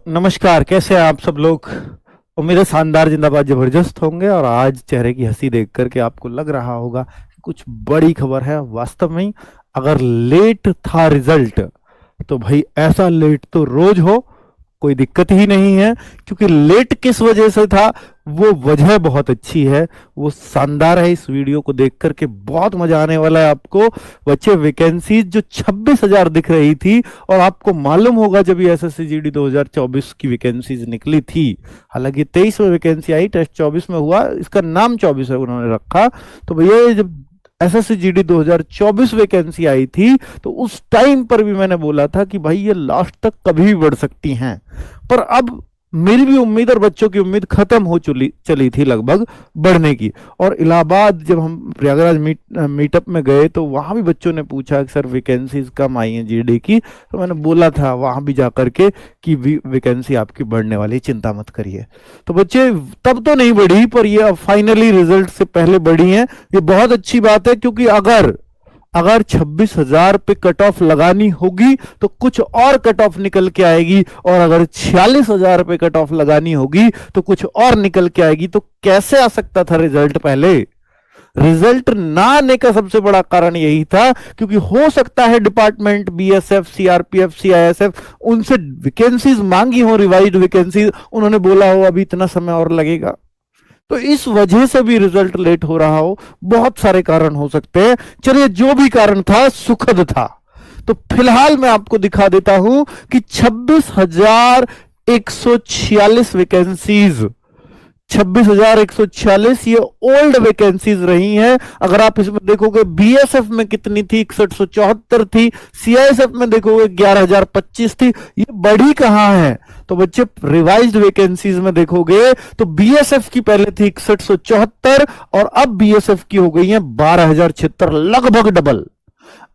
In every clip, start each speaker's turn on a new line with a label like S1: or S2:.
S1: नमस्कार, कैसे हैं आप सब लोग। उम्मीद है शानदार जिंदाबाद जबरदस्त होंगे। और आज चेहरे की हंसी देख करके आपको लग रहा होगा कि कुछ बड़ी खबर है। वास्तव में अगर लेट था रिजल्ट तो भाई ऐसा लेट तो रोज हो, कोई दिक्कत ही नहीं है। क्योंकि लेट किस वजह से था, वो वजह बहुत अच्छी है, वो शानदार है। इस वीडियो को देख करके बहुत मजा आने वाला है आपको। बच्चे, वैकेंसीज जो 26,000 दिख रही थी, और आपको मालूम होगा जब ये एसएससी जीडी 2024 की वैकेंसीज निकली थी, हालांकि 23 में वैकेंसी आई, टेस्ट 24 में हुआ, इसका नाम 24 है उन्होंने रखा। तो भैया ये जब एसएससी जीडी 2024 वैकेंसी आई थी तो उस टाइम पर भी मैंने बोला था कि भाई ये लास्ट तक कभी भी बढ़ सकती हैं। पर अब मेरी भी उम्मीद और बच्चों की उम्मीद खत्म हो चली थी लगभग बढ़ने की। और इलाहाबाद जब हम प्रयागराज मीटअप में गए तो वहां भी बच्चों ने पूछा कि सर वैकेंसीज कम आई हैं जीडी की। तो मैंने बोला था वहां भी जाकर के कि वैकेंसी आपकी बढ़ने वाली, चिंता मत करिए। तो बच्चे, तब तो नहीं बढ़ी, पर ये अब फाइनली रिजल्ट से पहले बढ़ी है। ये बहुत अच्छी बात है, क्योंकि अगर अगर 26,000 पे कट ऑफ लगानी होगी तो कुछ और कट ऑफ निकल के आएगी, और अगर 46,000 पे कट ऑफ लगानी होगी तो कुछ और निकल के आएगी। तो कैसे आ सकता था रिजल्ट पहले? रिजल्ट ना आने का सबसे बड़ा कारण यही था क्योंकि हो सकता है डिपार्टमेंट बीएसएफ, सीआरपीएफ, सीआईएसएफ उनसे वैकेंसीज मांगी हो, रिवाइज्ड वैकेंसीज, उन्होंने बोला हो अभी इतना समय और लगेगा। तो इस वजह से भी रिजल्ट लेट हो रहा हो, बहुत सारे कारण हो सकते हैं। चलिए, जो भी कारण था सुखद था। तो फिलहाल मैं आपको दिखा देता हूं कि 26,146 वैकेंसीज, 26,146 ये ओल्ड वैकेंसीज रही हैं। अगर आप इसमें देखोगे बीएसएफ में कितनी थी, 6174 थी। सीआईएसएफ में देखोगे 11,025 थी। ये बढ़ी कहां है? तो बच्चे, रिवाइज्ड वैकेंसीज में देखोगे तो बीएसएफ की पहले थी 6174 और अब बीएसएफ की हो गई है 12,076, लगभग डबल।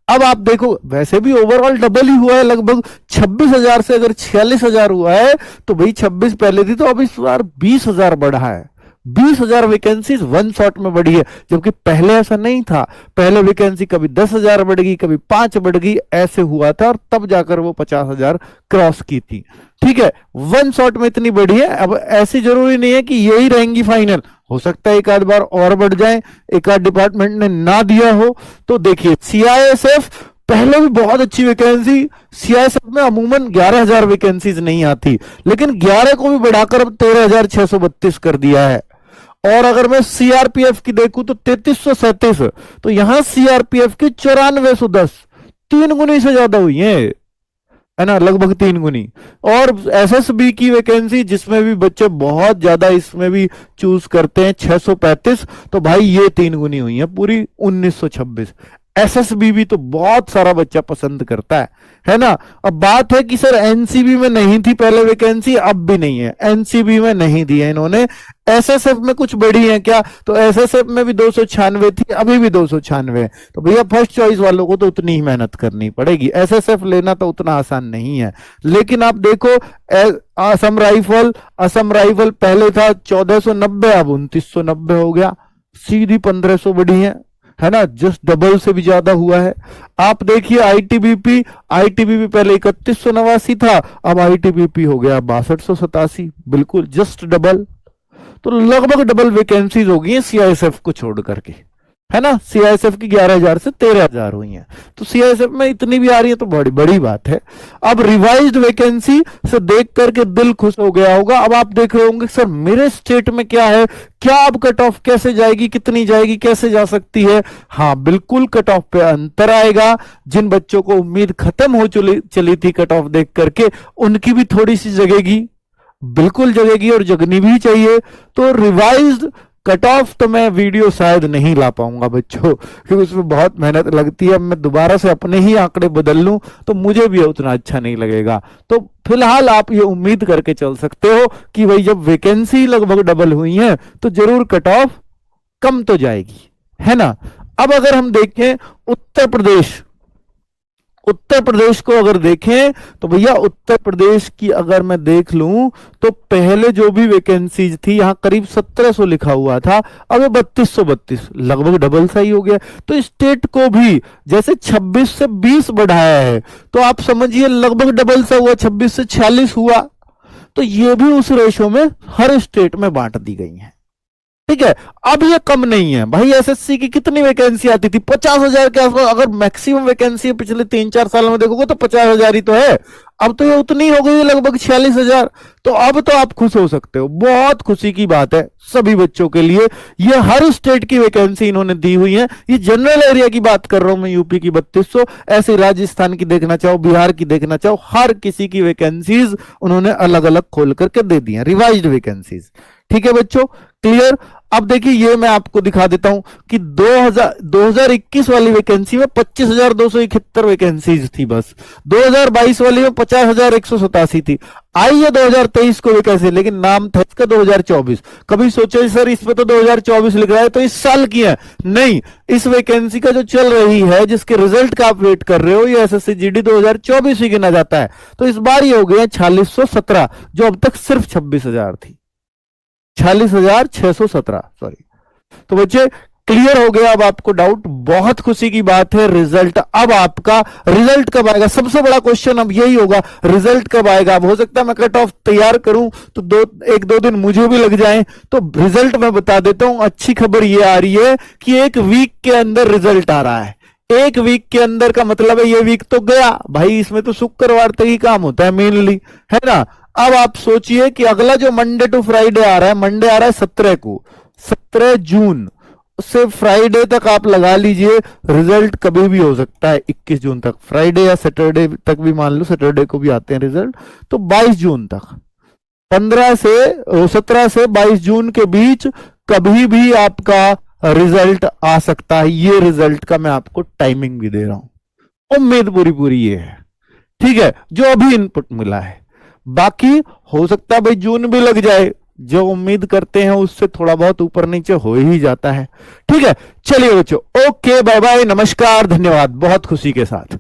S1: अब आप देखो, वैसे भी ओवरऑल डबल ही हुआ है लगभग। 26,000 से अगर 46,000 हुआ है तो भाई 26 पहले थी, तो अब इस बार 20,000 बढ़ा है। 20,000 वैकेंसीज वन शॉट में बढ़ी है, जबकि पहले ऐसा नहीं था। पहले वैकेंसी कभी 10,000 बढ़ गई, कभी 5 बढ़ गई, ऐसे हुआ था, और तब जाकर वो 50,000 क्रॉस की थी। ठीक है, वन शॉट में इतनी बढ़ी है। अब ऐसी जरूरी नहीं है कि यही रहेंगी फाइनल, हो सकता है एक आध बार और बढ़ जाए, एक आध डिपार्टमेंट ने ना दिया हो। तो देखिए, सीआईएसएफ पहले भी बहुत अच्छी वैकेंसी, सीआईएसएफ में अमूमन 11,000 वैकेंसीज नहीं आती, लेकिन 11 को भी बढ़ाकर अब 13,632 कर दिया है। और अगर मैं सीआरपीएफ की देखूं तो 3337, तो यहां सीआरपीएफ की 9410, 3 गुनी से ज्यादा हुई है ना, लगभग 3 गुनी। और एसएसबी की वैकेंसी, जिसमें भी बच्चे बहुत ज्यादा इसमें भी चूज करते हैं, 635, तो भाई ये 3 गुनी हुई है, पूरी 1926। एसएसबी भी तो बहुत सारा बच्चा पसंद करता है ना। अब बात है कि सर एनसीबी में नहीं थी पहले वैकेंसी, अब भी नहीं है, एनसीबी में नहीं दी है इन्होंने। एसएसएफ में कुछ बढ़ी है क्या? तो एसएसएफ में भी 296 थी, अभी भी 296। तो भैया, फर्स्ट चॉइस वालों को तो उतनी ही मेहनत करनी पड़ेगी। एसएसएफ लेना तो उतना आसान नहीं है। लेकिन आप देखो, असम राइफल पहले था 1490, अब 2990 हो गया, सीधी 1500 बढ़ी है ना, जस्ट डबल से भी ज्यादा हुआ है। आप देखिए आईटीबीपी पहले 3189 था, अब आईटीबीपी हो गया 6287, बिल्कुल जस्ट डबल। तो लगभग डबल वैकेंसीज हो गई है सीआईएसएफ को छोड़ करके, है ना। सीआईएसएफ की 11,000 से 13,000 हुई हैं, तो सीआईएसएफ में इतनी भी आ रही है तो बड़ी बड़ी बात है। अब रिवाइज्ड वैकेंसी से देख करके दिल खुश हो गया होगा। अब आप देख रहे होंगे सर मेरे स्टेट में क्या है, क्या अब कट ऑफ कैसे जाएगी, कितनी जाएगी, कैसे जा सकती है? हाँ, बिल्कुल कट ऑफ पे अंतर आएगा। जिन बच्चों को उम्मीद खत्म हो चली थी कट ऑफ देख करके, उनकी भी थोड़ी सी जगेगी, बिल्कुल जगेगी, और जगनी भी चाहिए। तो रिवाइज्ड कट ऑफ तो मैं वीडियो शायद नहीं ला पाऊंगा बच्चों, क्योंकि उसमें बहुत मेहनत लगती है। मैं दोबारा से अपने ही आंकड़े बदल लूं तो मुझे भी उतना अच्छा नहीं लगेगा। तो फिलहाल आप ये उम्मीद करके चल सकते हो कि भाई जब वैकेंसी लगभग डबल हुई है तो जरूर कट ऑफ कम तो जाएगी, है ना। अब अगर हम देखें उत्तर प्रदेश को अगर देखें तो भैया, उत्तर प्रदेश की अगर मैं देख लूं तो पहले जो भी वैकेंसीज थी, यहां करीब 1700 लिखा हुआ था, अब 3232, लगभग डबल सा ही हो गया। तो स्टेट को भी जैसे 26 से 20 बढ़ाया है, तो आप समझिए लगभग डबल सा हुआ, 26 से 46 हुआ। तो ये भी उस रेशो में हर स्टेट में बांट दी गई हैं। ठीक है, अब ये कम नहीं है भाई। एसएससी की कितनी वैकेंसी आती थी? 50,000 के आसपास। अगर मैक्सिमम वैकेंसी पिछले 3-4 साल में देखोगे तो 50,000 ही तो है। अब तो ये उतनी हो गई है, लगभग 46,000। तो अब तो आप खुश हो सकते हो, बहुत खुशी की बात है सभी बच्चों के लिए। ये हर स्टेट की वैकेंसी इन्होंने दी हुई है। ये जनरल एरिया की बात कर रहा हूं मैं, यूपी की 3200, ऐसे राजस्थान की देखना चाहो, बिहार की देखना चाहो, हर किसी की वैकेंसीज उन्होंने अलग अलग खोल करके दे दी है, रिवाइज्ड वैकेंसीज। ठीक है बच्चों, क्लियर। अब देखिए ये मैं आपको दिखा देता हूं कि 2021 वाली वैकेंसी में 25,271 वैकेंसीज थी बस। 2022 वाली में 50,187 थी। आइए 2023 को वैकेंसी, लेकिन नाम था इसका 2024। कभी सोचे सर इस पे तो 2024 लिख रहा है, तो इस साल की है? नहीं, इस वैकेंसी का जो चल रही है, जिसके रिजल्ट का आप वेट कर रहे हो, ये एसएससी जीडी 2024 ही गिना जाता है। तो इस बार ये हो गया 4617, जो अब तक सिर्फ 26,000 थी। 46,617, सॉरी। तो बच्चे क्लियर हो गया अब आपको डाउट? बहुत खुशी की बात है। रिजल्ट अब आपका, रिजल्ट कब आएगा? सबसे बड़ा क्वेश्चन अब यही होगा, रिजल्ट कब आएगा? अब हो सकता है मैं कट ऑफ तैयार करूं तो 1-2 दिन मुझे भी लग जाएं। तो रिजल्ट मैं बता देता हूं। अच्छी खबर ये आ रही है कि 1 वीक के अंदर रिजल्ट आ रहा है। 1 वीक के अंदर का मतलब है ये वीक तो गया भाई, इसमें तो शुक्रवार तक ही काम होता है मेनली, है ना। अब आप सोचिए कि अगला जो मंडे टू फ्राइडे आ रहा है, मंडे आ रहा है 17 को, 17 जून से फ्राइडे तक आप लगा लीजिए, रिजल्ट कभी भी हो सकता है। 21 जून तक, फ्राइडे या सैटरडे तक भी मान लो, सैटरडे को भी आते हैं रिजल्ट, तो 22 जून तक, 17 से 22 जून के बीच कभी भी आपका रिजल्ट आ सकता है। ये रिजल्ट का मैं आपको टाइमिंग भी दे रहा हूं, उम्मीद पूरी पूरी ये है। ठीक है, जो अभी इनपुट मिला है। बाकी हो सकता है भाई जून भी लग जाए, जो उम्मीद करते हैं उससे थोड़ा बहुत ऊपर नीचे हो ही जाता है। ठीक है, चलिए बच्चों, ओके, बाय बाय, नमस्कार, धन्यवाद, बहुत खुशी के साथ।